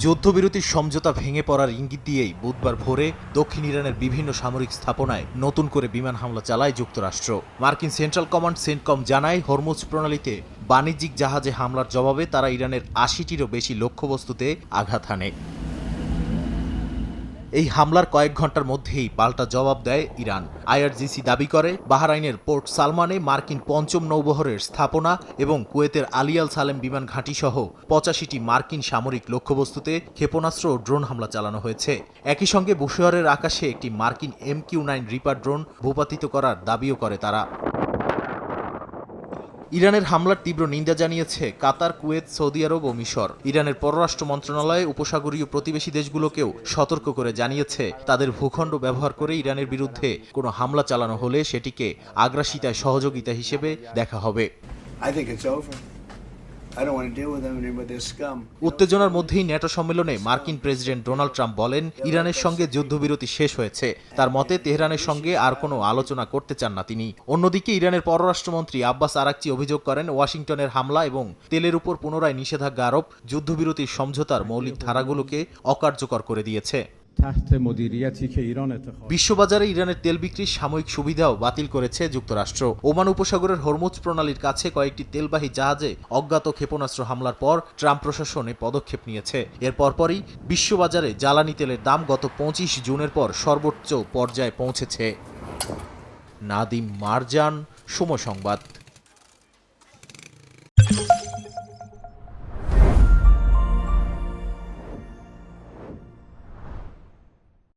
যুদ্ধবিরতির সমঝোতা ভেঙে পড়ার ইঙ্গিত দিয়েই বুধবার ভোরে দক্ষিণ ইরানের বিভিন্ন সামরিক স্থাপনায় নতুন করে বিমান হামলা চালায় যুক্তরাষ্ট্র। মার্কিন সেন্ট্রাল কমান্ড সেন্টকম জানায়, হরমুজ প্রণালীতে বাণিজ্যিক জাহাজে হামলার জবাবে তারা ইরানের ৮০টিরও বেশি লক্ষ্যবস্তুতে আঘাত হানে। এই হামলার কয়েক ঘন্টার মধ্যেই পাল্টা জবাব দেয় ইরান। আইআরজিসি দাবি করে, বাহরাইনের পোর্ট সালমানে মার্কিন পঞ্চম নৌবহরের স্থাপনা এবং কুয়েতের আলী আল সালেম বিমান ঘাঁটি সহ ৮৫টি মার্কিন সামরিক লক্ষ্যবস্তুতে ক্ষেপণাস্ত্র ও ড্রোন হামলা চালানো হয়েছে। একই সঙ্গে বুশেহরের আকাশে একটি মার্কিন MQ-9 রিপার ড্রোন ভূপাতিত করার দাবিও করে তারা। ইরানের হামলার তীব্র নিন্দা জানিয়েছে কাতার, কুয়েত, সৌদি আরব ও মিশর। ইরানের পররাষ্ট্র মন্ত্রণালয় উপসাগরীয় প্রতিবেশী দেশগুলোকেও সতর্ক করে জানিয়েছে, তাদের ভূখণ্ড ব্যবহার করে ইরানের বিরুদ্ধে কোনো হামলা চালানো হলে সেটিকে আগ্রাসিতায় সহযোগিতা হিসেবে দেখা হবে। উত্তেজনার মধ্যেই ন্যাটো সম্মেলনে মার্কিন প্রেসিডেন্ট ডোনাল্ড ট্রাম্প বলেন, ইরানের সঙ্গে যুদ্ধবিরতি শেষ হয়েছে। তার মতে তেহরানের সঙ্গে আর কোনো আলোচনা করতে চান না তিনি। অন্যদিকে ইরানের পররাষ্ট্রমন্ত্রী আব্বাস আরাকচি অভিযোগ করেন, ওয়াশিংটনের হামলা এবং তেলের উপর পুনরায় নিষেধাজ্ঞা আরোপ যুদ্ধবিরতির সমঝোতার মৌলিক ধারাগুলোকে অকার্যকর করে দিয়েছে। বিশ্ববাজারে ইরানের তেল বিক্রির সাময়িক সুবিধাও বাতিল করেছে যুক্তরাষ্ট্র। ওমান উপসাগরের হরমুজ প্রণালীর কাছে কয়েকটি তেলবাহী জাহাজে অজ্ঞাত ক্ষেপণাস্ত্র হামলার পর ট্রাম্প প্রশাসন পদক্ষেপ নিয়েছে। এর পরপরই বিশ্ববাজারে জ্বালানি তেলের দাম গত ২৫ জুনের পর সর্বোচ্চ পর্যায়ে পৌঁছেছে। নাদিম মারজান, সময় সংবাদ।